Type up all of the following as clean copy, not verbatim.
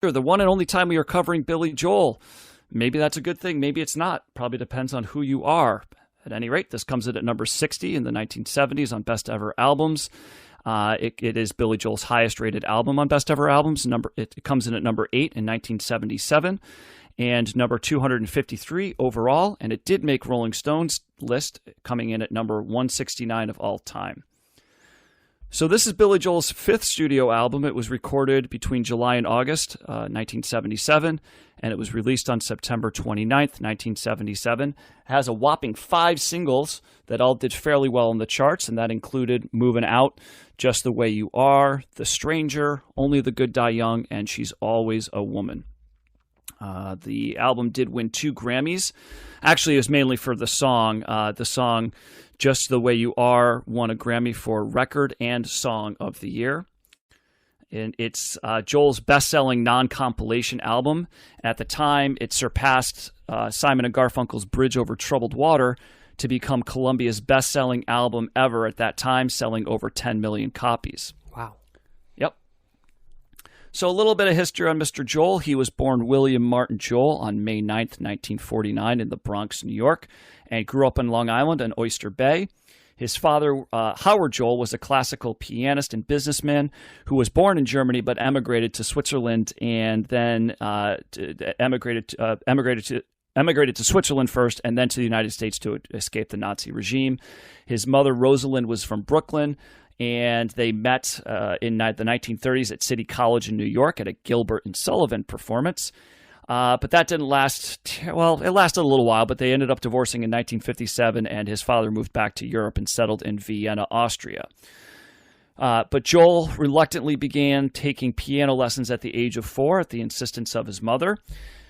the one and only time we are covering Billy Joel. Maybe that's a good thing. Maybe it's not. Probably depends on who you are. At any rate, this comes in at number 60 in the 1970s on Best Ever Albums. It is Billy Joel's highest rated album on Best Ever Albums. It comes in at number 8 in 1977 and number 253 overall. And it did make Rolling Stone's list, coming in at number 169 of all time. So this is Billy Joel's 5th studio album. It was recorded between July and August 1977, and it was released on September 29th, 1977. It has a whopping 5 singles that all did fairly well in the charts, and that included Moving Out, Just the Way You Are, The Stranger, Only the Good Die Young, and She's Always a Woman. The album did win 2 Grammys. Actually, it was mainly for the song. The song Just the Way You Are won a Grammy for Record and Song of the Year. And it's Joel's best-selling non-compilation album. At the time, it surpassed Simon & Garfunkel's Bridge Over Troubled Water to become Columbia's best-selling album ever at that time, selling over 10 million copies. Wow. Yep. So a little bit of history on Mr. Joel. He was born William Martin Joel on May 9th, 1949 in the Bronx, New York, and grew up in Long Island and Oyster Bay. His father, Howard Joel, was a classical pianist and businessman who was born in Germany but emigrated to Switzerland and then emigrated to Switzerland first and then to the United States to escape the Nazi regime. His mother, Rosalind, was from Brooklyn, and they met in the 1930s at City College in New York at a Gilbert and Sullivan performance. But that didn't last, well, it lasted a little while, but they ended up divorcing in 1957, and his father moved back to Europe and settled in Vienna, Austria. But Joel reluctantly began taking piano lessons at the age of 4 at the insistence of his mother.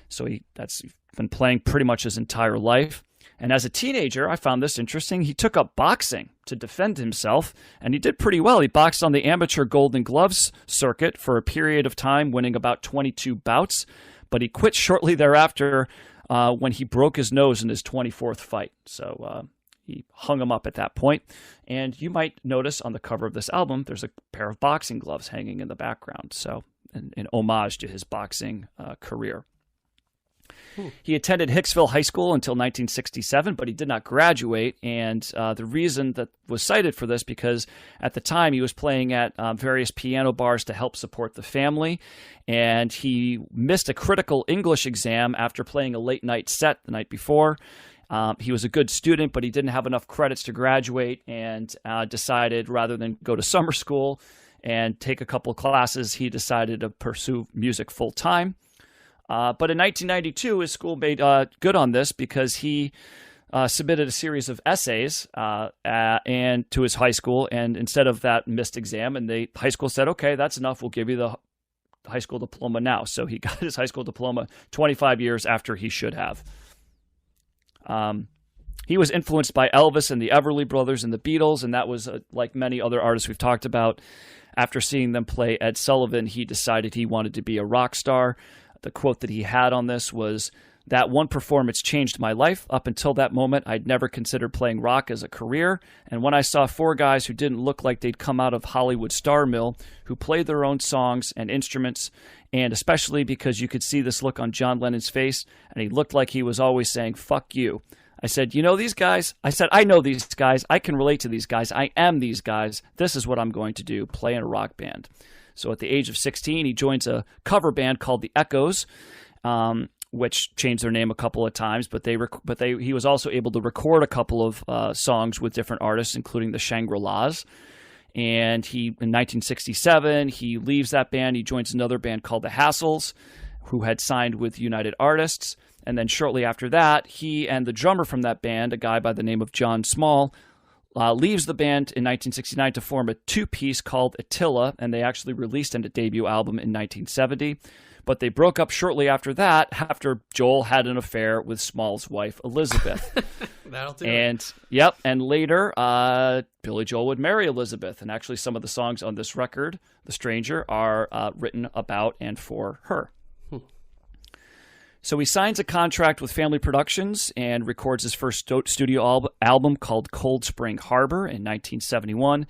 So that's been playing pretty much his entire life. And as a teenager, I found this interesting. He took up boxing to defend himself, and he did pretty well. He boxed on the amateur Golden Gloves circuit for a period of time, winning about 22 bouts. But he quit shortly thereafter when he broke his nose in his 24th fight. So he hung him up at that point. And you might notice on the cover of this album, there's a pair of boxing gloves hanging in the background. So an homage to his boxing career. He attended Hicksville High School until 1967, but he did not graduate. And the reason that was cited for this, because at the time he was playing at various piano bars to help support the family. And he missed a critical English exam after playing a late night set the night before. He was a good student, but he didn't have enough credits to graduate and decided rather than go to summer school and take a couple of classes, he decided to pursue music full time. But in 1992, his school made good on this because he submitted a series of essays and to his high school, and instead of that missed exam, and the high school said, "Okay, that's enough. We'll give you the high school diploma now." So he got his high school diploma 25 years after he should have. He was influenced by Elvis and the Everly Brothers and the Beatles, and that was like many other artists we've talked about. After seeing them play Ed Sullivan, he decided he wanted to be a rock star. The quote that he had on this was, "That one performance changed my life. Up until that moment, I'd never considered playing rock as a career. And when I saw 4 guys who didn't look like they'd come out of Hollywood Star Mill, who played their own songs and instruments, and especially because you could see this look on John Lennon's face, and he looked like he was always saying, 'Fuck you.' I said, you know these guys? I said, I know these guys. I can relate to these guys. I am these guys. This is what I'm going to do, play in a rock band." So at the age of 16, he joins a cover band called the Echoes, which changed their name a couple of times. But he was also able to record a couple of songs with different artists, including the Shangri-Las. And in 1967, he leaves that band. He joins another band called the Hassles, who had signed with United Artists. And then shortly after that, he and the drummer from that band, a guy by the name of John Small, leaves the band in 1969 to form a 2-piece called Attila, and they actually released a debut album in 1970. But they broke up shortly after that, after Joel had an affair with Small's wife, Elizabeth. That'll do it. Yep, and later, Billy Joel would marry Elizabeth, and actually some of the songs on this record, The Stranger, are written about and for her. So he signs a contract with Family Productions and records his first studio album called Cold Spring Harbor in 1971.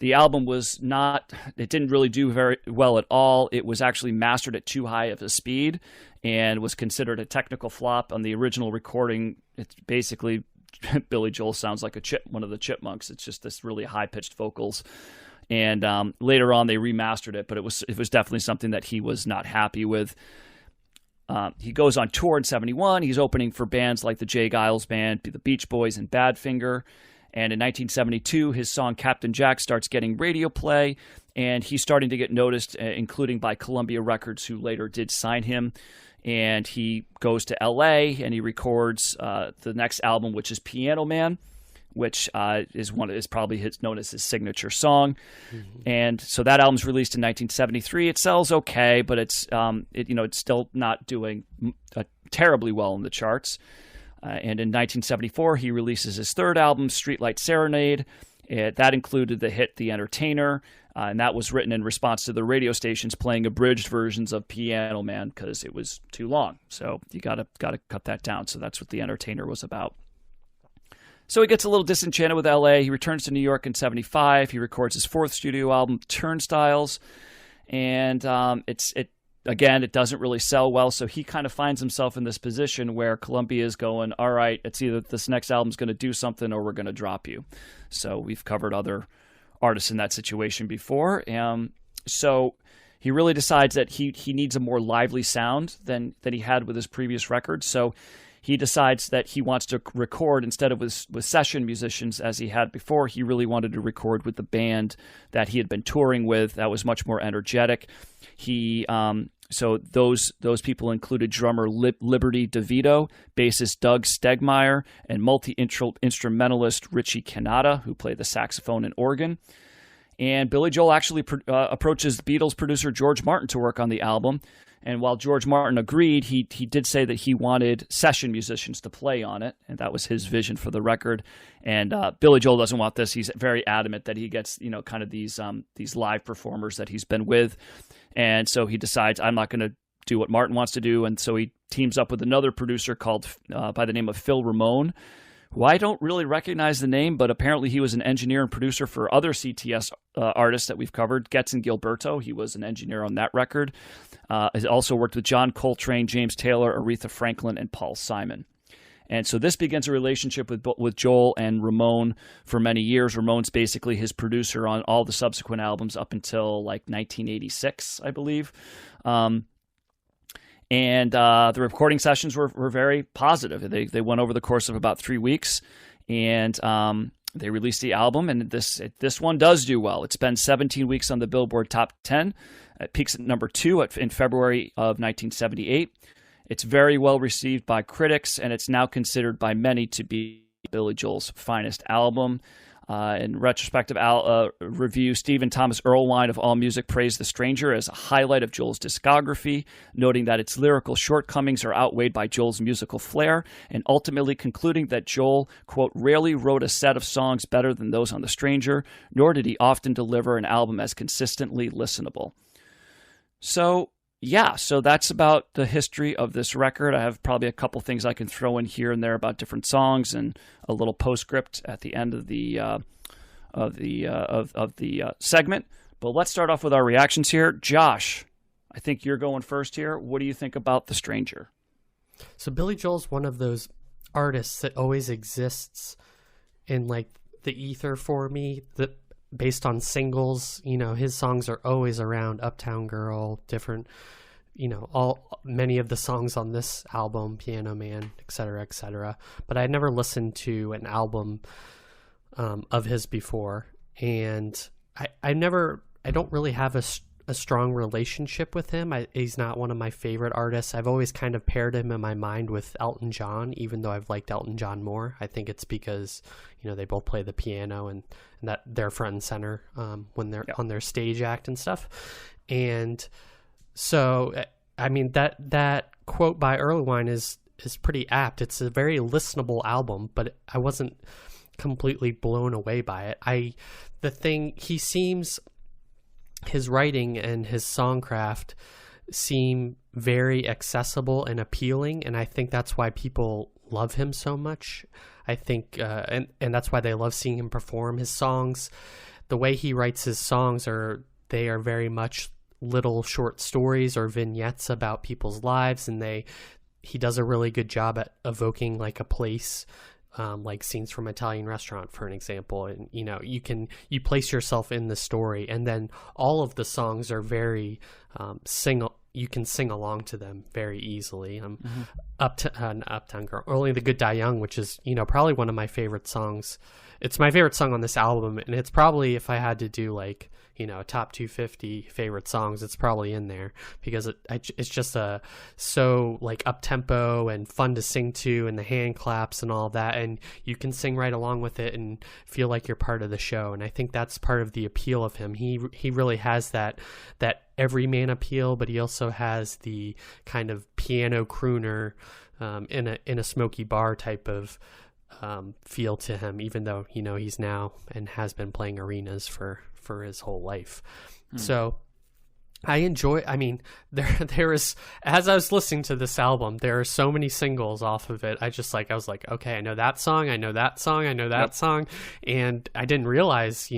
The album it didn't really do very well at all. It was actually mastered at too high of a speed and was considered a technical flop. On the original recording, it's basically Billy Joel sounds like one of the Chipmunks. It's just this really high-pitched vocals. And later on, they remastered it, but it was definitely something that he was not happy with. He goes on tour in 1971. He's opening for bands like the Jay Giles Band, the Beach Boys, and Badfinger. And in 1972, his song Captain Jack starts getting radio play, and he's starting to get noticed, including by Columbia Records, who later did sign him. And he goes to L.A., and he records the next album, which is Piano Man, which is probably known as his signature song. Mm-hmm. And so that album's released in 1973. It sells okay, but it's still not doing terribly well in the charts. And in 1974, he releases his third album, Streetlight Serenade. That included the hit The Entertainer, and that was written in response to the radio stations playing abridged versions of Piano Man because it was too long. So you got to cut that down. So that's what The Entertainer was about. So he gets a little disenchanted with L.A. He returns to New York in 1975. He records his fourth studio album, Turnstiles, and it doesn't really sell well, so he kind of finds himself in this position where Columbia is going, all right, it's either this next album's going to do something or we're going to drop you. So we've covered other artists in that situation before. So he really decides that he needs a more lively sound than he had with his previous record. So he decides that he wants to record instead of with session musicians as he had before. He really wanted to record with the band that he had been touring with. That was much more energetic. So those people included drummer Liberty DeVito, bassist Doug Stegmeyer, and multi-instrumentalist Richie Cannata, who played the saxophone and organ. And Billy Joel actually approaches Beatles producer George Martin to work on the album. And while George Martin agreed, he did say that he wanted session musicians to play on it, and that was his vision for the record. And Billy Joel doesn't want this. He's very adamant that he gets kind of these live performers that he's been with. And so he decides, I'm not going to do what Martin wants to do. And so he teams up with another producer called by the name of Phil Ramone, who I don't really recognize the name, but apparently he was an engineer and producer for other CTS artists that we've covered. Getz and Gilberto, he was an engineer on that record. He also worked with John Coltrane, James Taylor, Aretha Franklin, and Paul Simon. And so this begins a relationship with Joel and Ramone for many years. Ramone's basically his producer on all the subsequent albums up until like 1986, I believe. And the recording sessions were very positive. They went over the course of about 3 weeks, and they released the album. And this one does do well. It spends 17 weeks on the Billboard Top 10. It peaks at number 2 in February of 1978. It's very well received by critics, and it's now considered by many to be Billy Joel's finest album. In retrospective review, Stephen Thomas Erlewine of AllMusic praised The Stranger as a highlight of Joel's discography, noting that its lyrical shortcomings are outweighed by Joel's musical flair, and ultimately concluding that Joel, quote, rarely wrote a set of songs better than those on The Stranger, nor did he often deliver an album as consistently listenable. So that's about the history of this record. I have probably a couple things I can throw in here and there about different songs and a little postscript at the end of the segment. But let's start off with our reactions here. Josh, I think you're going first here. What do you think about The Stranger? So Billy Joel's one of those artists that always exists in like the ether for me, that based on singles. His songs are always around Uptown Girl, different, many of the songs on this album, Piano Man, etc. But I never listened to an album of his before, and I don't really have a strong relationship with him. He's not one of my favorite artists. I've always kind of paired him in my mind with Elton John, even though I've liked Elton John more. I think it's because, they both play the piano and that they're front and center when they're on their stage act and stuff. And so, I mean, that quote by Erlewine is pretty apt. It's a very listenable album, but I wasn't completely blown away by it. His writing and his songcraft seem very accessible and appealing, and I think that's why people love him so much. I think, and that's why they love seeing him perform his songs. the way he writes his songs they are very much little short stories or vignettes about people's lives, and he does a really good job at evoking like a place, like Scenes from Italian Restaurant, for an example. And you place yourself in the story, and then all of the songs are very you can sing along to them very easily. Uptown Girl, Only the Good Die Young, which is probably one of my favorite songs. It's my favorite song on this album, and it's probably, if I had to do like top 250 favorite songs, it's probably in there, because it's just so like up tempo and fun to sing to, and the hand claps and all that, and you can sing right along with it and feel like you're part of the show. And I think that's part of the appeal of him. He really has that everyman appeal, but he also has the kind of piano crooner in a smoky bar type of feel to him, even though he's now and has been playing arenas for his whole life. So I mean, there is, as I was listening to this album, there are so many singles off of it. I was like, okay, I know that song, I know that song, I know that song, and I didn't realize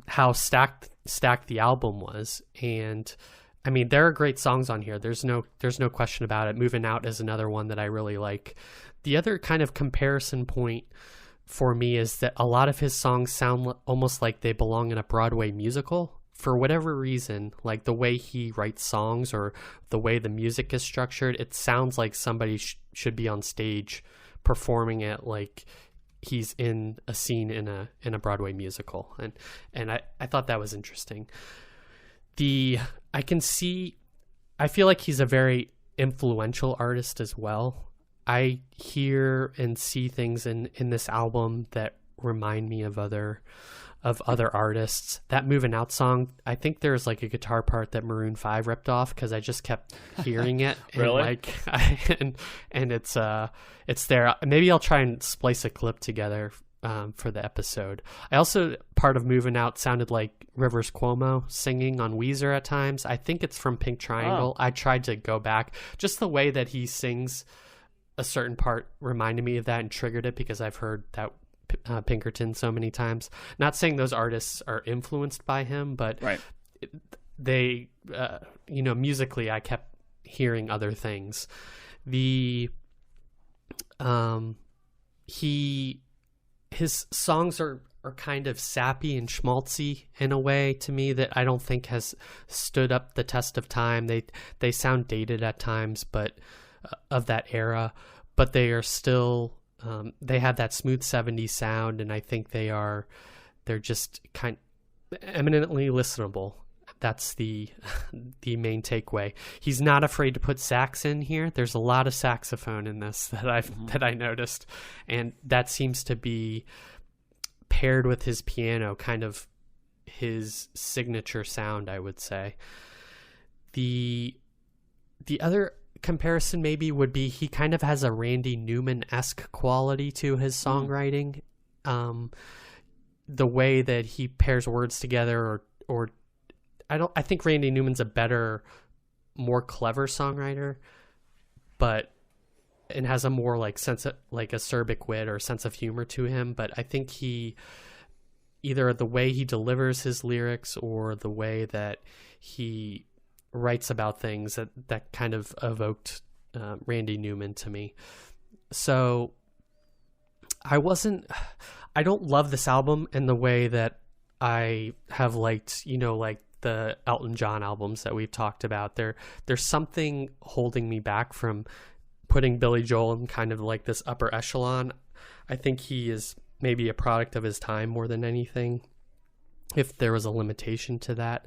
how stacked the album was. And I mean, there are great songs on here. There's no question about it. Moving Out is another one that I really like. The other kind of comparison point for me is that a lot of his songs sound almost like they belong in a Broadway musical. For whatever reason, like the way he writes songs or the way the music is structured, it sounds like somebody should be on stage performing it like he's in a scene in a Broadway musical. And I thought that was interesting. I feel like he's a very influential artist as well. I hear and see things in this album that remind me of other artists. That Moving Out song, I think there's like a guitar part that Maroon 5 ripped off, because I just kept hearing it. Really? And it's there. Maybe I'll try and splice a clip together for the episode. I also, part of Moving Out sounded like Rivers Cuomo singing on Weezer at times. I think it's from Pink Triangle. I tried to go back. Just the way that he sings a certain part reminded me of that and triggered it, because I've heard that Pinkerton so many times. Not saying those artists are influenced by him, but right. They, musically, I kept hearing other things. His songs are kind of sappy and schmaltzy in a way to me that I don't think has stood up the test of time. They sound dated at times, but of that era, but they are still they have that smooth 70s sound, and I think they're just kind of eminently listenable. That's the main takeaway. He's not afraid to put sax in here. There's a lot of saxophone in this that I noticed, and that seems to be paired with his piano, kind of his signature sound, I would say. The other comparison maybe would be he kind of has a Randy Newman-esque quality to his songwriting. The way that he pairs words together, or I think Randy Newman's a better, more clever songwriter, but and has a more like sense of like acerbic wit or sense of humor to him. But I think he, either the way he delivers his lyrics or the way that he writes about things, that kind of evoked Randy Newman to me. So I don't love this album in the way that I have liked, like the Elton John albums that we've talked about. There's something holding me back from putting Billy Joel in kind of like this upper echelon. I think he is maybe a product of his time more than anything, if there was a limitation to that.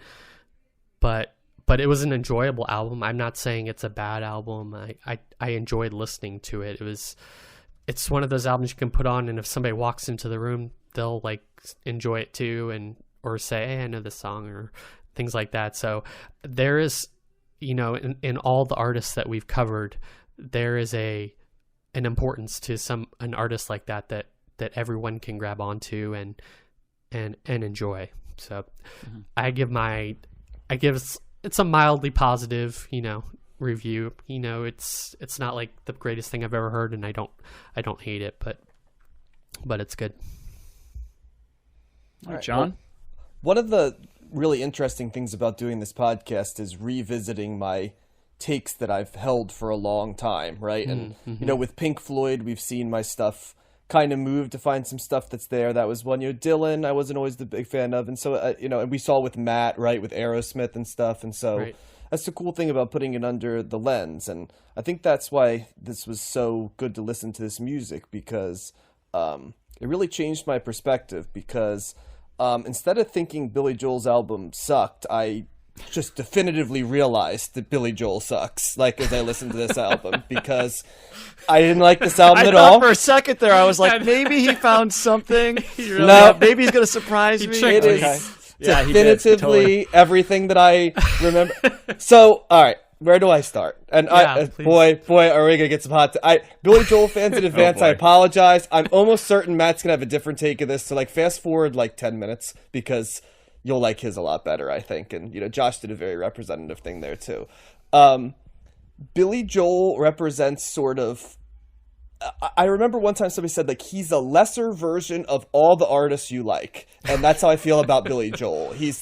But it was an enjoyable album. I'm not saying it's a bad album. I enjoyed listening to it. It's one of those albums you can put on, and if somebody walks into the room, they'll like enjoy it too, or say, hey, I know this song, or things like that. So there is, in all the artists that we've covered, there is an importance to an artist like that everyone can grab onto and enjoy. So it's a mildly positive, review. It's not like the greatest thing I've ever heard, and I don't hate it, but it's good. All right, John. One of the really interesting things about doing this podcast is revisiting my takes that I've held for a long time, right? And, with Pink Floyd, we've seen my stuff kind of move to find some stuff that's there. That was one, Dylan, I wasn't always the big fan of. And so, and we saw with Matt, right, with Aerosmith and stuff. And so that's the cool thing about putting it under the lens. And I think that's why this was so good to listen to this music, because it really changed my perspective, because instead of thinking Billy Joel's album sucked, I just definitively realized that Billy Joel sucks, like, as I listened to this album, because I didn't like this album at all. For a second there, I was like, maybe he found something. No. Maybe he's going to surprise me. It is definitively everything that I remember. So, all right. Where do I start? And boy, are we gonna get some hot? Billy Joel fans in advance. I apologize. I'm almost certain Matt's gonna have a different take of this. So, fast forward 10 minutes, because you'll like his a lot better, I think. And Josh did a very representative thing there too. Billy Joel represents sort of. I remember one time somebody said he's a lesser version of all the artists you like, and that's how I feel about Billy Joel. He's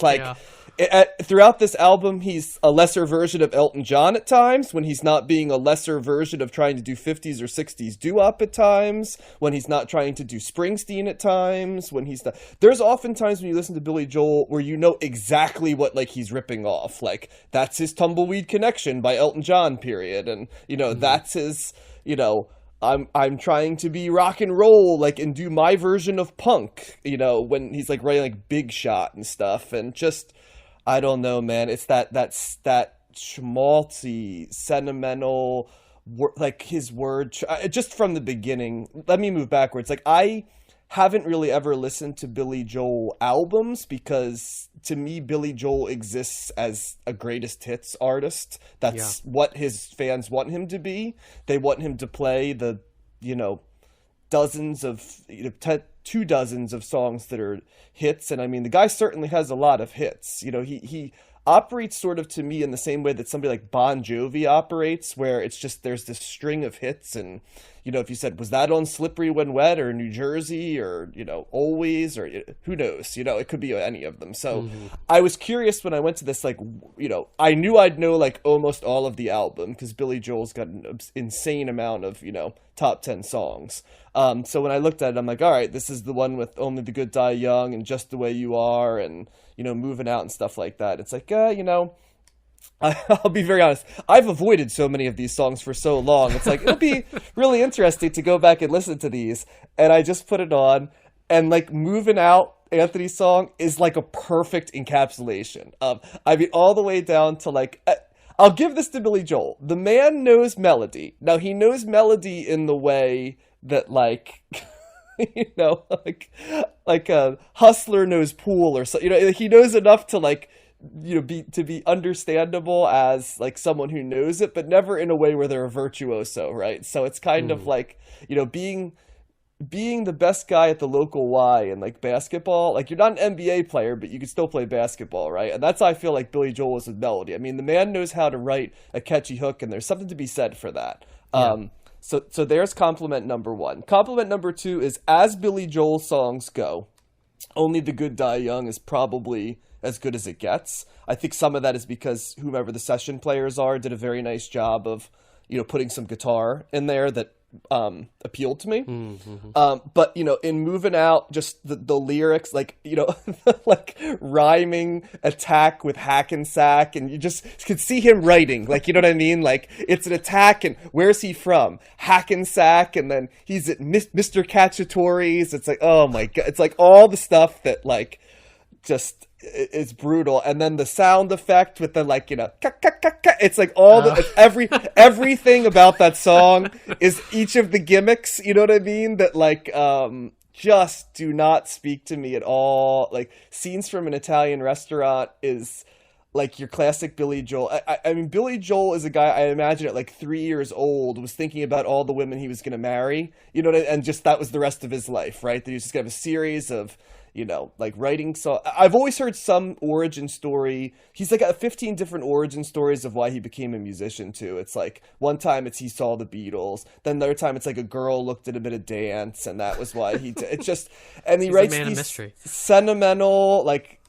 throughout this album, he's a lesser version of Elton John at times, when he's not being a lesser version of trying to do 50s or 60s doo-wop at times, when he's not trying to do Springsteen at times, when he's not. There's often times when you listen to Billy Joel where you know exactly what he's ripping off. That's his Tumbleweed Connection by Elton John, period. And, that's his, I'm trying to be rock and roll, and do my version of punk, when he's writing Big Shot and stuff. And just, I don't know, man. It's that schmaltzy, sentimental, his word, just from the beginning. Let me move backwards. I haven't really ever listened to Billy Joel albums, because to me, Billy Joel exists as a greatest hits artist. That's what his fans want him to be. They want him to play the, dozens of, 2 dozens of songs that are hits. And I mean, the guy certainly has a lot of hits. He operates sort of, to me, in the same way that somebody like Bon Jovi operates, where it's just, there's this string of hits. And, if you said, was that on Slippery When Wet or New Jersey or, Always, or who knows, it could be any of them. So I was curious when I went to this, I knew I'd know almost all of the album, because Billy Joel's got an insane amount of, top 10 songs. So when I looked at it, I'm like, all right, this is the one with Only the Good Die Young and Just the Way You Are and, Moving Out and stuff like that. It's I'll be very honest. I've avoided so many of these songs for so long. It's it'll be really interesting to go back and listen to these. And I just put it on, and Moving Out, Anthony's song, is a perfect encapsulation of, all the way down to I'll give this to Billy Joel. The man knows melody. Now, he knows melody in the way that a hustler knows pool or so. He knows enough to be understandable as someone who knows it, but never in a way where they're a virtuoso, right? So it's kind of being the best guy at the local Y in basketball. You're not an NBA player, but you can still play basketball, right? And that's how I feel Billy Joel is with melody. I mean, the man knows how to write a catchy hook, and there's something to be said for that. So there's compliment number 1. Compliment number 2 is, as Billy Joel songs go, Only the Good Die Young is probably as good as it gets. I think some of that is because whomever the session players are did a very nice job of, putting some guitar in there that appealed to me. But in Moving Out, just the lyrics, rhyming attack with hack and sack, and you just could see him writing, you know what I mean? It's an attack, and where's he from? Hack and sack, and then he's at Mr. Cacciatore's. It's oh my god, it's all the stuff that just is brutal. And then the sound effect with the it's all the everything about that song is each of the gimmicks, you know what I mean, that just do not speak to me at all. Scenes from an Italian restaurant is your classic Billy Joel. I mean, Billy Joel is a guy, I imagine at 3 years old, was thinking about all the women he was going to marry, and just that was the rest of his life, right? That he was just going to have a series of like writing song. I've always heard some origin story. He's like got 15 different origin stories of why he became a musician too. It's like one time it's he saw the Beatles, then another time it's like a girl looked at a bit of dance and that was why he did. It's just, and he writes these sentimental, like,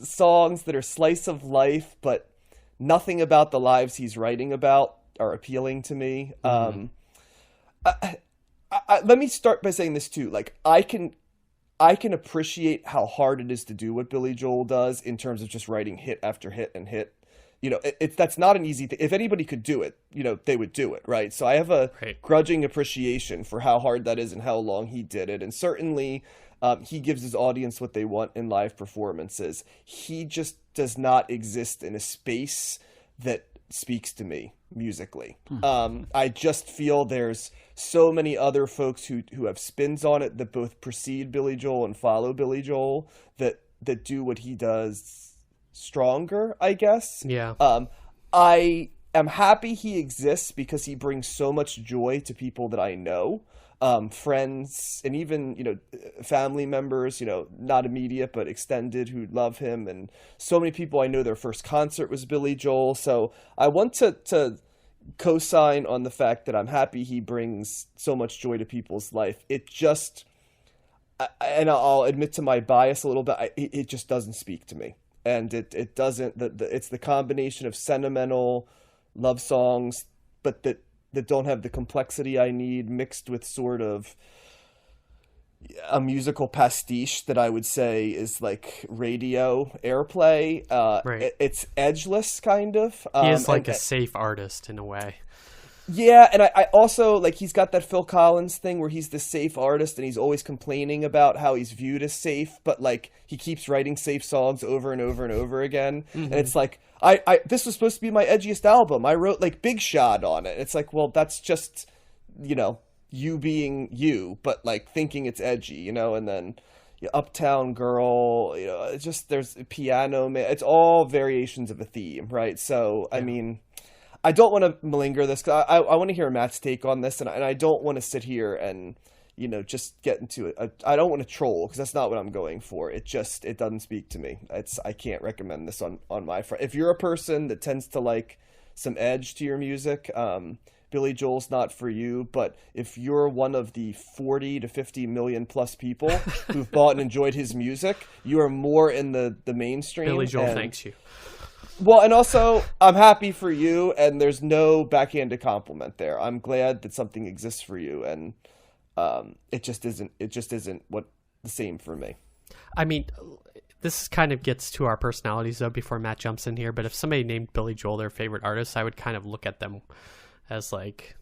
songs that are slice of life, but nothing about the lives he's writing about are appealing to me. Let me start by saying this too. Like, I can appreciate how hard it is to do what Billy Joel does in terms of just writing hit after hit and hit. That's not an easy thing. If anybody could do it, they would do it, right? So I have a grudging appreciation for how hard that is and how long he did it. And certainly he gives his audience what they want in live performances. He just does not exist in a space that speaks to me musically. I just feel there's so many other folks who have spins on it that both precede Billy Joel and follow Billy Joel that do what he does stronger, I guess. Yeah. I am happy he exists because he brings so much joy to people that I know. Friends and even, family members, not immediate, but extended, who love him. And so many people I know their first concert was Billy Joel. So I want to co-sign on the fact that I'm happy he brings so much joy to people's life. It just, and I'll admit to my bias a little bit, it just doesn't speak to me. And it doesn't, it's the combination of sentimental love songs, but that don't have the complexity I need, mixed with sort of a musical pastiche that I would say is like radio airplay. Right. It's edgeless, kind of. He is like a safe artist in a way. Yeah, and I also, like, he's got that Phil Collins thing where he's the safe artist and he's always complaining about how he's viewed as safe, but, like, he keeps writing safe songs over and over and over again. And it's like, this was supposed to be my edgiest album. I wrote, like, Big Shot on it. It's like, well, that's just, you being you, but, like, thinking it's edgy, and then Uptown Girl, it's just, there's a piano, it's all variations of a theme, right? So, yeah. I mean, I don't want to malinger this, because I want to hear Matt's take on this, and I don't want to sit here and, just get into it. I don't want to troll, because that's not what I'm going for. It doesn't speak to me. I can't recommend this on my front. If you're a person that tends to like some edge to your music, Billy Joel's not for you. But if you're one of the 40 to 50 million plus people who've bought and enjoyed his music, you are more in the mainstream. Billy Joel thanks you. Well, and also, I'm happy for you, and there's no backhanded compliment there. I'm glad that something exists for you, and it just isn't what the same for me. I mean, this kind of gets to our personalities, though, before Matt jumps in here, but if somebody named Billy Joel their favorite artist, I would kind of look at them as, like,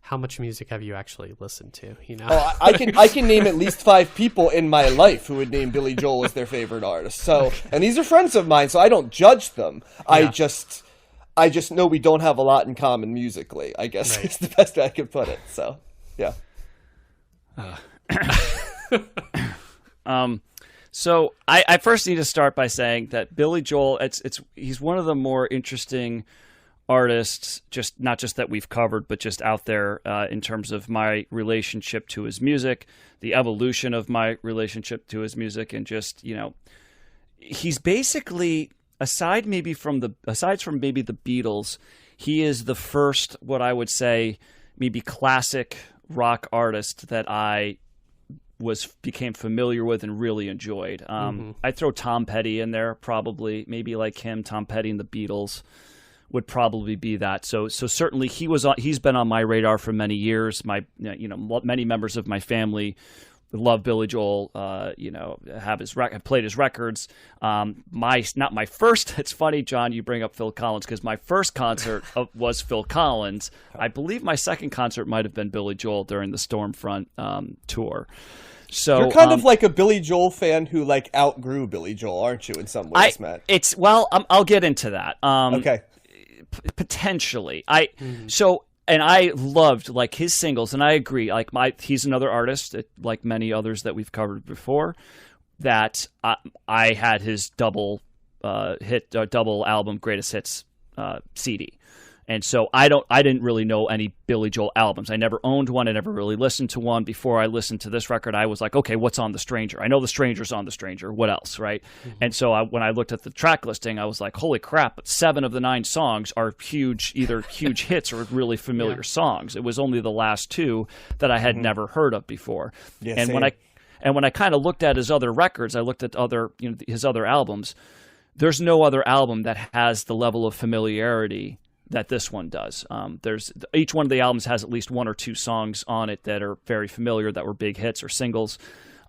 how much music have you actually listened to? Oh, I can name at least 5 people in my life who would name Billy Joel as their favorite artist. So, and these are friends of mine, so I don't judge them. Yeah. I just know we don't have a lot in common musically, I guess. Right. Is the best way I could put it. So, yeah. So I first need to start by saying that Billy Joel, he's one of the more interesting artists, just not just that we've covered, but just out there in terms of my relationship to his music, the evolution of my relationship to his music, and just, he's basically, aside from maybe the Beatles, he is the first, what I would say, maybe classic rock artist that I became familiar with and really enjoyed. I'd throw Tom Petty in there, probably, maybe like him, Tom Petty and the Beatles would probably be that. So certainly he's been on my radar for many years. Many members of my family love Billy Joel, have played his records. Not my first, it's funny, John, you bring up Phil Collins, because my first concert was Phil Collins. I believe my second concert might have been Billy Joel during the Stormfront tour. So you're kind of like a Billy Joel fan who like outgrew Billy Joel, aren't you, in some ways, Matt? I'll get into that. Okay. Potentially. And I loved like his singles, and I agree. Like he's another artist, like many others that we've covered before, that I had his double album Greatest Hits CD, And so I didn't really know any Billy Joel albums. I never owned one. I never really listened to one. Before I listened to this record, I was like, okay, what's on The Stranger? I know The Stranger's on The Stranger. What else, right? And so when I looked at the track listing, I was like, holy crap, but 7 of the 9 songs are either huge hits or really familiar songs. It was only the last 2 that I had never heard of before. Yeah, and same. when I kind of looked at his other records, I looked at his other albums. There's no other album that has the level of familiarity that this one does. Each one of the albums has at least 1 or 2 songs on it that are very familiar, that were big hits or singles,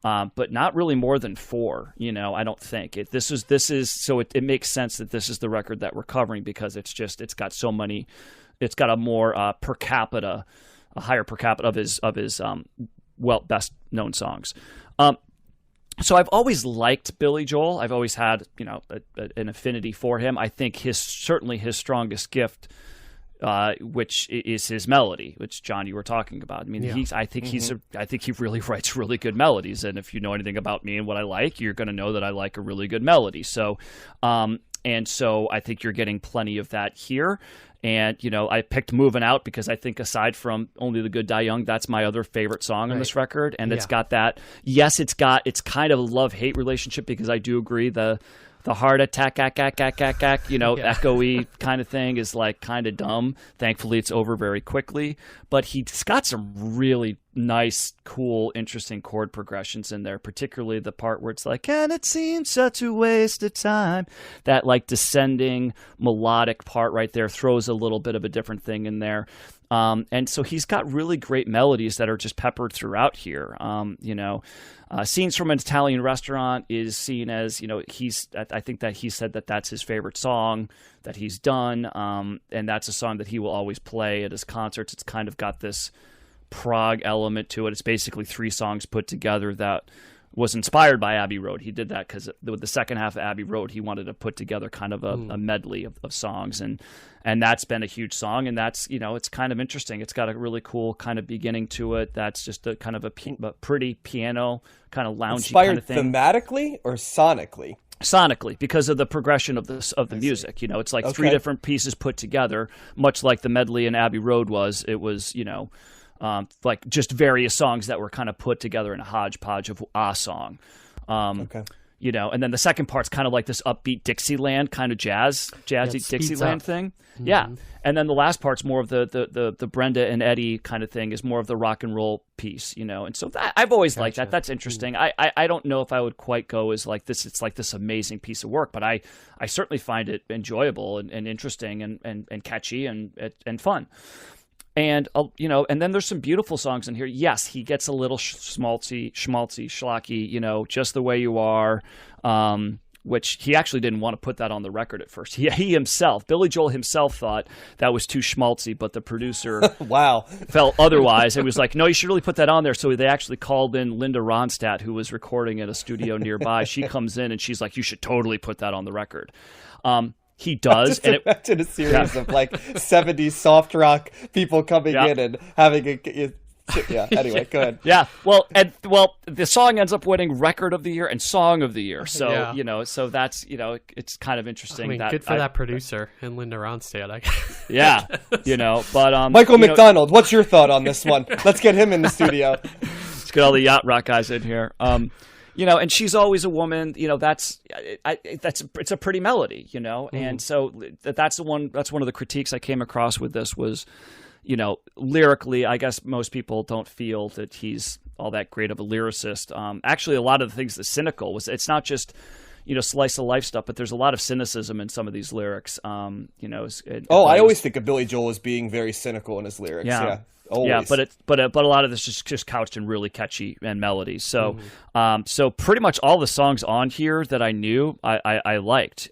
but not really more than 4. I don't think it. This is so it makes sense that this is the record that we're covering, because it's got so many. It's got a more a higher per capita of his best known songs. So I've always liked Billy Joel. I've always had, an affinity for him. I think certainly his strongest gift, which is his melody, which John, you were talking about. I mean, I think he really writes really good melodies. And if you know anything about me and what I like, you're going to know that I like a really good melody. So, so I think you're getting plenty of that here. And, I picked Moving Out because I think aside from Only the Good Die Young, that's my other favorite song on this record. And it's got that, it's kind of a love-hate relationship, because I do agree the heart attack, echoey kind of thing is like kind of dumb. Thankfully, it's over very quickly. But he's got some really nice, cool, interesting chord progressions in there, particularly the part where it's like, and it seems such a waste of time. That like descending melodic part right there throws a little bit of a different thing in there. And so he's got really great melodies that are just peppered throughout here. Scenes from an Italian Restaurant is seen as, I think that he said that that's his favorite song that he's done. And that's a song that he will always play at his concerts. It's kind of got this prog element to it. It's basically 3 songs put together that was inspired by Abbey Road. He did that because with the second half of Abbey Road, he wanted to put together kind of a medley of songs. And that's been a huge song. And that's, it's kind of interesting. It's got a really cool kind of beginning to it. That's just a kind of a pretty piano kind of loungy inspired kind of thing. Thematically or sonically? Sonically, because of the progression of the music. It's like 3 different pieces put together, much like the medley in Abbey Road was. It was, like just various songs that were kind of put together in a hodgepodge of a song. And then the second part's kind of like this upbeat Dixieland kind of jazzy Dixieland thing. Mm-hmm. Yeah. And then the last part's more of the Brenda and Eddie kind of thing, is more of the rock and roll piece, And so I've always liked that. That's interesting. I don't know if I would quite go as like this. It's like this amazing piece of work, but I certainly find it enjoyable and interesting and catchy and fun. And, and then there's some beautiful songs in here. Yes, he gets a little schmaltzy, schlocky, Just the Way You Are, which he actually didn't want to put that on the record at first. He himself, Billy Joel himself, thought that was too schmaltzy, but the producer felt otherwise. It was like, no, you should really put that on there. So they actually called in Linda Ronstadt, who was recording at a studio nearby. She comes in and she's like, you should totally put that on the record. He does. Just imagine a series of like 70s soft rock people coming in and having a... anyway, go ahead. Yeah, well, the song ends up winning Record of the Year and Song of the Year. So, so that's, it's kind of interesting. I mean, good for that producer and Linda Ronstadt, I guess. Yeah, but... Michael McDonald, what's your thought on this one? Let's get him in the studio. Let's get all the yacht rock guys in here. And she's always a woman. It's a pretty melody, and so that's one of the critiques I came across with this was, lyrically, I guess most people don't feel that he's all that great of a lyricist. Actually, a lot of the things that's cynical it's not just, slice of life stuff, but there's a lot of cynicism in some of these lyrics. I always think of Billy Joel as being very cynical in his lyrics. Yeah. Always. Yeah, but a lot of this is just couched in really catchy and melodies. So, so pretty much all the songs on here that I knew, I liked.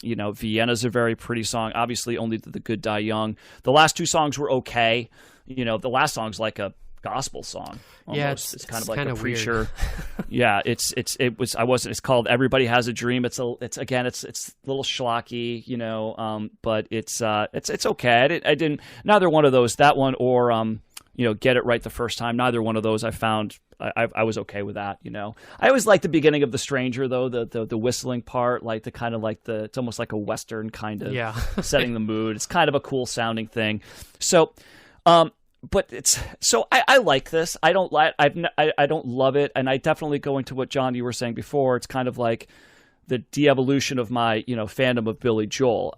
Vienna's a very pretty song. Obviously, Only the Good Die Young. The last 2 songs were okay. The last song's like a gospel song. Almost. Yeah, it's kind of like a preacher. Yeah, it's called Everybody Has a Dream. It's a little schlocky, but it's okay. I didn't neither one of those, that one or get it right the first time. Neither one of those I found. I was okay with that. I always like the beginning of The Stranger though, the whistling part, like the kind of like it's almost like a Western kind of setting the mood. It's kind of a cool sounding thing. So, but I like this. I don't love it, and I definitely go into what John you were saying before. It's kind of like the de-evolution of my fandom of Billy Joel.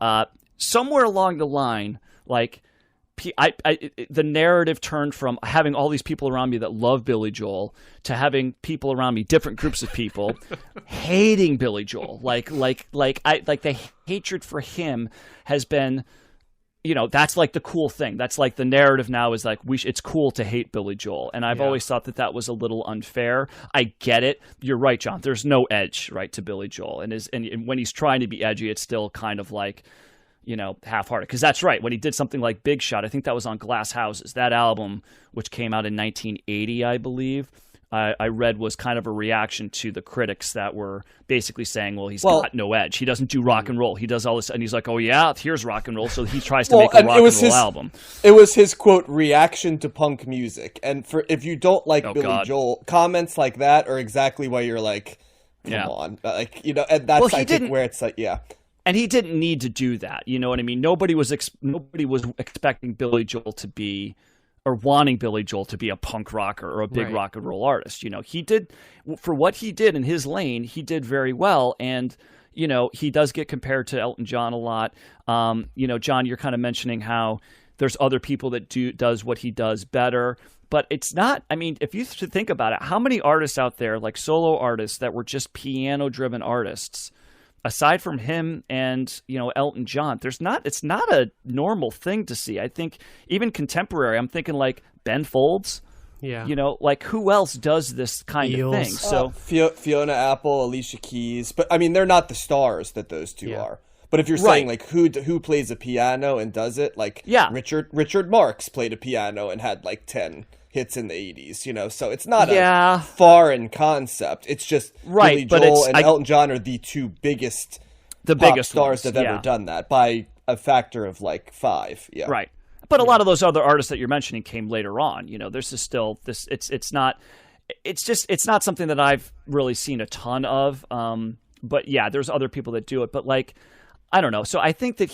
Somewhere along the line, like the narrative turned from having all these people around me that love Billy Joel to having people around me, different groups of people, hating Billy Joel. Like the hatred for him has been. That's like the cool thing. That's like the narrative now is like it's cool to hate Billy Joel, and I've always thought that was a little unfair. I get it. You're right, John. There's no edge, right, to Billy Joel, and when he's trying to be edgy, it's still kind of like half-hearted. Because that's right. When he did something like Big Shot, I think that was on Glass Houses. That album, which came out in 1980, I believe. I read was kind of a reaction to the critics that were basically saying, well, he's got no edge. He doesn't do rock and roll. He does all this. And he's like, oh, yeah, here's rock and roll. So he tries to make a rock and roll album. It was his, quote, reaction to punk music. And if you don't like Billy Joel, comments like that are exactly why you're like, come on. Like, and that's, I think, where it's like, And he didn't need to do that. You know what I mean? Nobody was expecting Billy Joel to be, or wanting Billy Joel to be a punk rocker or a big rock and roll artist. He did, for what he did in his lane, he did very well. And, he does get compared to Elton John a lot. John, you're kind of mentioning how there's other people that does what he does better. But it's not, I mean, if you think about it, how many artists out there, like solo artists that were just piano-driven artists, aside from him and, Elton John, it's not a normal thing to see. I think even contemporary, I'm thinking like Ben Folds. Yeah. Like who else does this kind of thing? So Fiona Apple, Alicia Keys, but I mean they're not the stars that those two are. But if you're saying like who plays a piano and does it, like Richard Marx played a piano and had like 10 hits in the 80s, so it's not a foreign concept. It's just Billy Joel and Elton John are the two biggest stars that have ever done that by a factor of like 5. Yeah. Right. But a lot of those other artists that you're mentioning came later on. There's just still this. It's not something that I've really seen a ton of. But yeah, there's other people that do it. But like, I don't know. So I think that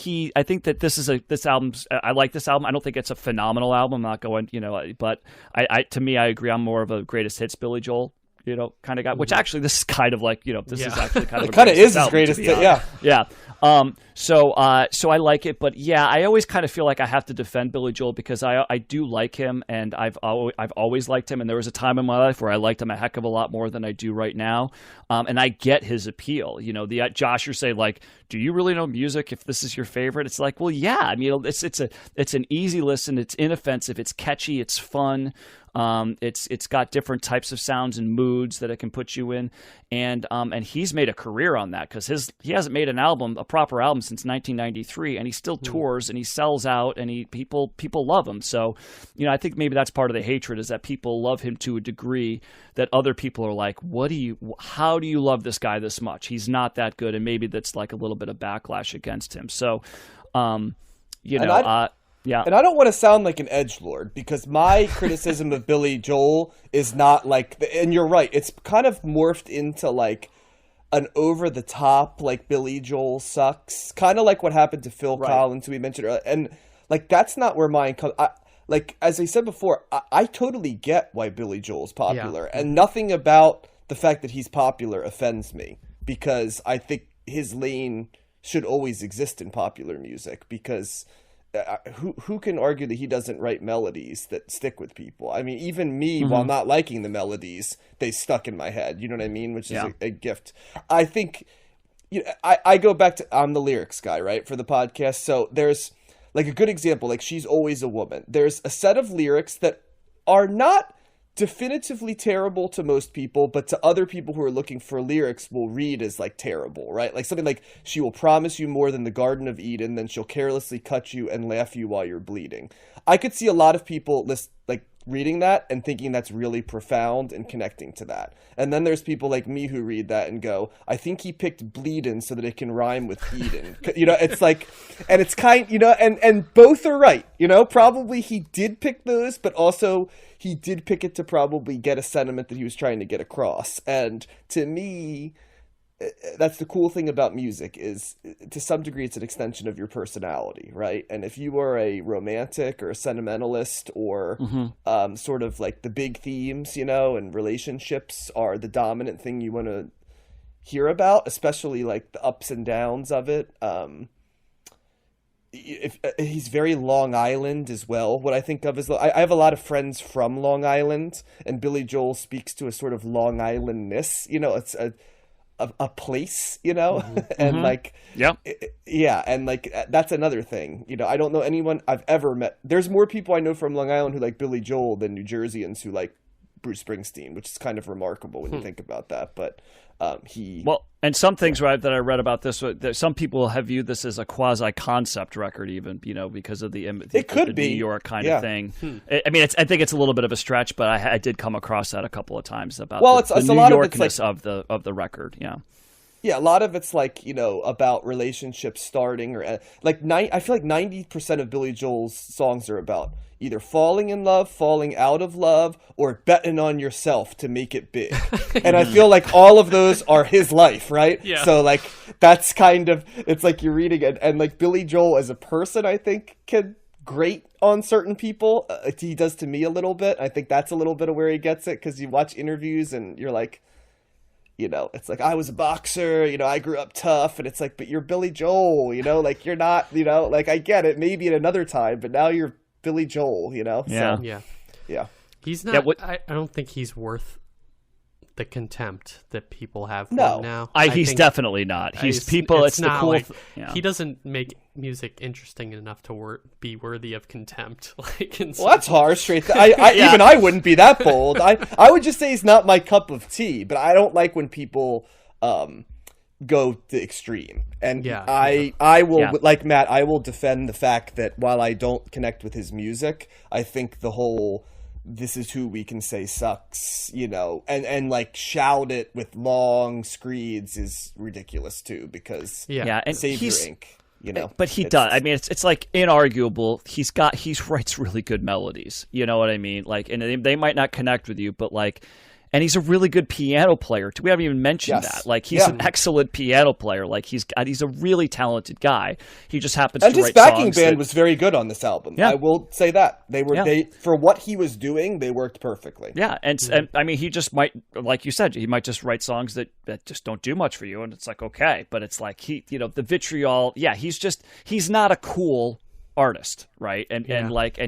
this album's. I like this album. I don't think it's a phenomenal album. I'm not going, but to me, I agree. I'm more of a greatest hits Billy Joel, kind of guy. Which actually, this is kind of like, this is actually kind of it kind of is his greatest hit. Yeah. So I like it, but yeah, I always kind of feel like I have to defend Billy Joel because I do like him, and I've always liked him, and there was a time in my life where I liked him a heck of a lot more than I do right now, and I get his appeal. Josh, you're saying like, do you really know music if this is your favorite? It's like, well, yeah. I mean, it's an easy listen. It's inoffensive. It's catchy. It's fun. It's got different types of sounds and moods that it can put you in, and he's made a career on that because he hasn't made a proper album since 1993, and he still tours and he sells out, and people love him. So, I think maybe that's part of the hatred is that people love him to a degree that other people are like, how do you love this guy this much? He's not that good, and maybe that's like a little bit of backlash against him. So, yeah. And I don't want to sound like an edgelord because my criticism of Billy Joel is not like, and you're right, it's kind of morphed into like an over-the-top, like Billy Joel sucks, kind of like what happened to Phil Collins, who we mentioned earlier. And like, that's not where mine comes. Like, as I said before, I totally get why Billy Joel's popular, and nothing about the fact that he's popular offends me because I think his lane should always exist in popular music because who can argue that he doesn't write melodies that stick with people? I mean, even me, while not liking the melodies, they stuck in my head. You know what I mean? Which is a gift. I think, I go back to, I'm the lyrics guy, right, for the podcast. So there's like a good example, like She's Always a Woman. There's a set of lyrics that are not definitively terrible to most people, but to other people who are looking for lyrics will read as like terrible, right? Like something like, she will promise you more than the Garden of Eden, then she'll carelessly cut you and laugh you while you're bleeding. I could see a lot of people reading that and thinking that's really profound and connecting to that. And then there's people like me who read that and go, I think he picked bleedin' so that it can rhyme with Eden. It's like, and it's and both are right. Probably he did pick those, but also he did pick it to probably get a sentiment that he was trying to get across. And to me, that's the cool thing about music is, to some degree, it's an extension of your personality, right? And if you are a romantic or a sentimentalist, or sort of like the big themes, and relationships are the dominant thing you want to hear about, especially like the ups and downs of it. If he's very Long Island as well. What I think of is, I have a lot of friends from Long Island, and Billy Joel speaks to a sort of Long Islandness. It's a place, and like, and like, that's another thing. I don't know anyone I've ever met. There's more people I know from Long Island who like Billy Joel than New Jerseyans who like Bruce Springsteen, which is kind of remarkable when you think about that. But and some things that I read about this, that some people have viewed this as a quasi concept record, even because of it could be New York kind of thing. I mean, I think it's a little bit of a stretch, but I did come across that a couple of times about the New Yorkness of the record. Yeah, a lot of it's like, about relationships starting, or like I feel like 90% of Billy Joel's songs are about either falling in love, falling out of love, or betting on yourself to make it big. And I feel like all of those are his life, right? Yeah. So like, that's kind of, it's like you're reading it, and like Billy Joel as a person, I think can grate on certain people. He does to me a little bit. I think that's a little bit of where he gets it, because you watch interviews and you're like, it's like, I was a boxer, I grew up tough, and it's like, but you're Billy Joel, like, you're not, like, I get it, maybe at another time, but now you're Billy Joel, Yeah. So, yeah. He's not, I don't think he's worth the contempt that people have for him now. He's definitely not. It's the cool. Like, he doesn't make music interesting enough to be worthy of contempt. That's harsh. Even I wouldn't be that bold. I would just say he's not my cup of tea. But I don't like when people go the extreme. And I will, like Matt, I will defend the fact that while I don't connect with his music, I think the whole "this is who we can say sucks," and like shout it with long screeds is ridiculous too, because and save your ink, But he does. I mean, it's like inarguable. He writes really good melodies. You know what I mean? Like, and they might not connect with you, but like, and he's a really good piano player too. We haven't even mentioned that. Like, he's an excellent piano player. Like, he's a really talented guy. He just happens to write songs. And his backing band was very good on this album. Yeah. I will say that. They for what he was doing, they worked perfectly. Yeah, and I mean, he just might, like you said, he might just write songs that just don't do much for you, and it's like, okay, but it's like the vitriol. Yeah, he's not a cool artist, right? And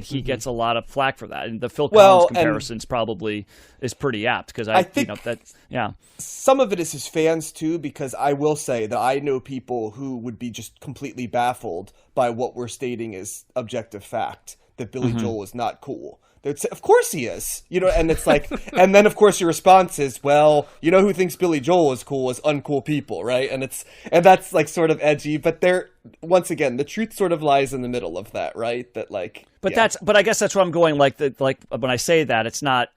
he gets a lot of flack for that. And the Phil Collins comparisons probably is pretty apt, because I think some of it is his fans too, because I will say that I know people who would be just completely baffled by what we're stating as objective fact, that Billy Joel is not cool. They'd say, of course he is, and it's like, and then of course your response is, well, who thinks Billy Joel is cool is uncool people, right? And that's like sort of edgy, but once again, the truth sort of lies in the middle of that, right? That like, but I guess that's where I'm going. Like when I say that, it's not,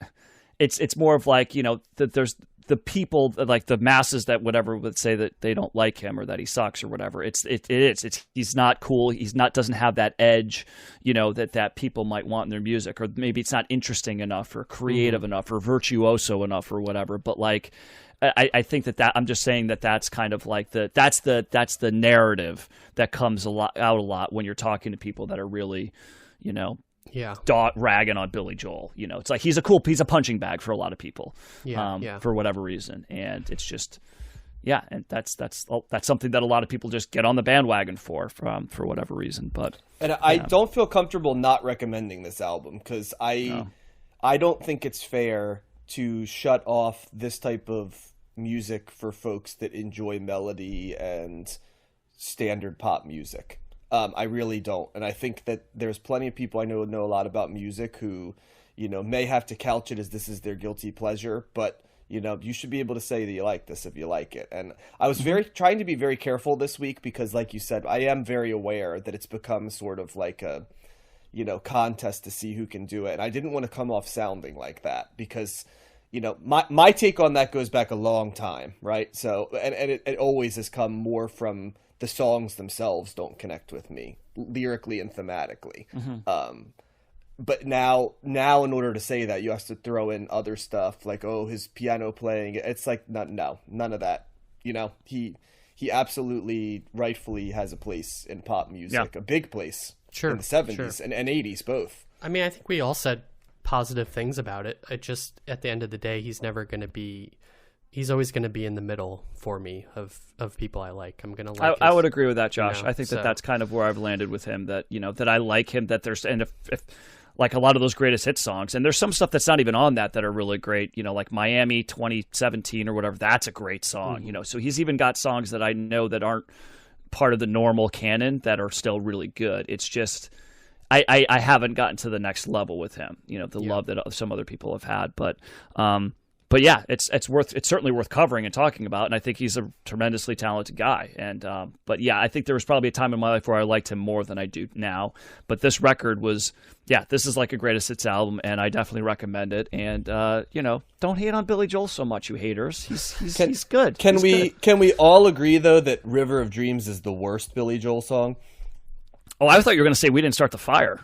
it's more of like, that there's the people, like the masses that would say that they don't like him or that he sucks or whatever. He's not cool. Doesn't have that edge, that people might want in their music, or maybe it's not interesting enough or creative enough or virtuoso enough or whatever. But like, I think that I'm just saying that's kind of like that's the narrative that comes out a lot when you're talking to people that are really, ragging on Billy Joel. It's like he's a punching bag for a lot of people, for whatever reason, and it's just, and that's something that a lot of people just get on the bandwagon for whatever reason. But I don't feel comfortable not recommending this album, because I don't think it's fair to shut off this type of music for folks that enjoy melody and standard pop music. I really don't. And I think that there's plenty of people I know a lot about music who, may have to couch it as this is their guilty pleasure, but, you should be able to say that you like this if you like it. And I was trying to be very careful this week, because like you said, I am very aware that it's become sort of like a, contest to see who can do it. And I didn't want to come off sounding like that because, my take on that goes back a long time, right? So, and it always has come more from the songs themselves don't connect with me lyrically and thematically. But now in order to say that, you have to throw in other stuff like, his piano playing. It's like, no, none of that. He absolutely rightfully has a place in pop music, a big place in the 70s and 80s both. I mean, I think we all said positive things about it. It just, at the end of the day, he's always going to be in the middle for me of people I like. I'm going to like I would agree with that, Josh. I think that's kind of where I've landed with him, that, that I like him, that there's, and if like a lot of those greatest hit songs, and there's some stuff that's not even on that are really great, like Miami 2017 or whatever, that's a great song, so he's even got songs that I know that aren't part of the normal canon that are still really good. It's just, I haven't gotten to the next level with him, love that some other people have had, but yeah, it's certainly worth covering and talking about, and I think he's a tremendously talented guy. And but yeah, I think there was probably a time in my life where I liked him more than I do now. But this record was, this is like a greatest hits album, and I definitely recommend it. And don't hate on Billy Joel so much, you haters. He's good. Can we all agree though that "River of Dreams" is the worst Billy Joel song? Oh, I thought you were going to say "We Didn't Start the Fire."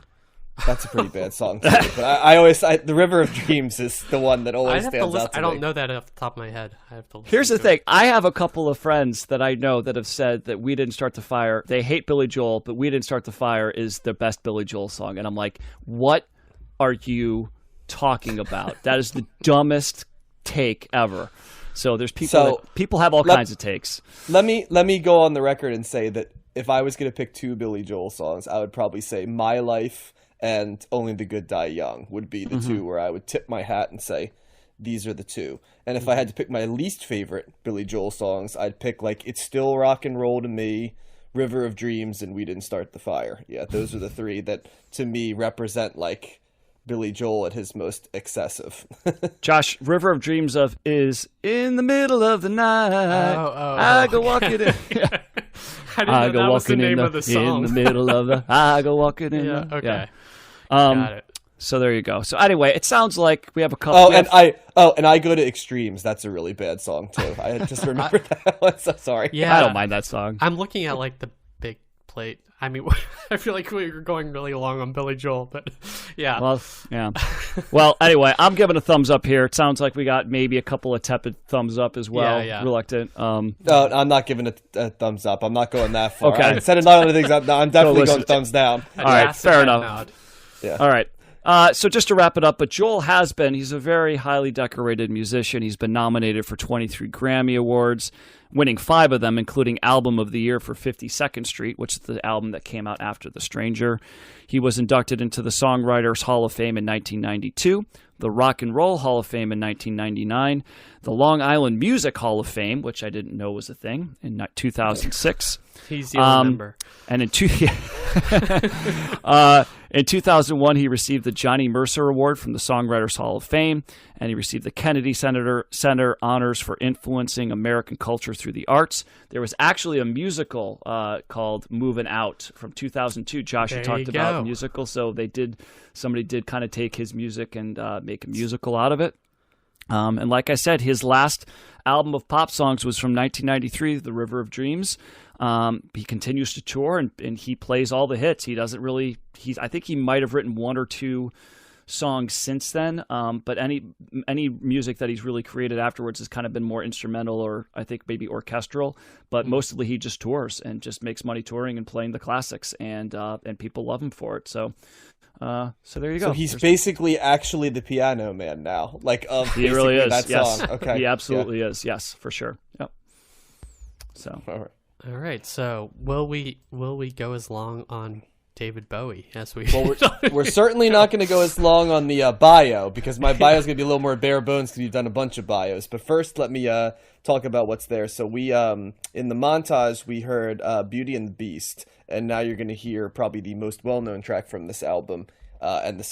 That's a pretty bad song too. But I always the River of Dreams is the one that always stands out to me. I don't know that off the top of my head. I have to Here's the thing. I have a couple of friends that I know that have said that "We Didn't Start the Fire." They hate Billy Joel, but "We Didn't Start the Fire" is the best Billy Joel song. And I'm like, what are you talking about? That is the dumbest take ever. So there's people have all kinds of takes. Let me go on the record and say that if I was going to pick two Billy Joel songs, I would probably say "My Life" and "Only the Good Die Young" would be the two where I would tip my hat and say, these are the two. And if I had to pick my least favorite Billy Joel songs, I'd pick like "It's Still Rock and Roll to Me," "River of Dreams," and "We Didn't Start the Fire." Yeah, those are the three that to me represent like Billy Joel at his most excessive. Josh, "River of Dreams" is in the middle of the night. I go walking in. I go walking in the song. In the middle of the. I go walking in. Okay. Got it. So there you go. So anyway, it sounds like we have a couple. And I go to Extremes. That's a really bad song too. I just remembered that one. So sorry. Yeah, I don't mind that song. I'm looking at like the big plate. I mean, I feel like we were going really long on Billy Joel, but yeah. Well, yeah. Well, anyway, I'm giving a thumbs up here. It sounds like we got maybe a couple of tepid thumbs up as well. Yeah. Reluctant. No, I'm not giving a thumbs up. I'm not going that far. Okay. I said a lot of things. I'm definitely going thumbs down. All right, fair enough. Nod. Yeah. All right. So just to wrap it up, but Joel he's a very highly decorated musician. He's been nominated for 23 Grammy Awards, winning 5 of them, including Album of the Year for 52nd Street, which is the album that came out after The Stranger. He was inducted into the Songwriters Hall of Fame in 1992, the Rock and Roll Hall of Fame in 1999, the Long Island Music Hall of Fame, which I didn't know was a thing, in 2006. He's your member. And in 2001, he received the Johnny Mercer Award from the Songwriters Hall of Fame, and he received the Kennedy Center honors for influencing American culture through the arts. There was actually a musical called "Moving Out" from 2002. Josh, you talked about the musical, so somebody did kind of take his music and make a musical out of it. And like I said, his last album of pop songs was from 1993, "The River of Dreams." He continues to tour and he plays all the hits. He doesn't really. I think he might have written 1 or 2 songs since then. But any music that he's really created afterwards has kind of been more instrumental or I think maybe orchestral. But mostly he just tours and just makes money touring and playing the classics, and people love him for it. So there you go. So he's basically actually the piano man now. Like he really is. That yes, song. Okay. He absolutely is. Yes, for sure. Yep. So. All right. So will we go as long on David Bowie as we? Well, we're certainly not going to go as long on the bio because my bio is going to be a little more bare bones because you've done a bunch of bios. But first, let me talk about what's there. So we in the montage we heard "Beauty and the Beast," and now you're going to hear probably the most well-known track from this album, and the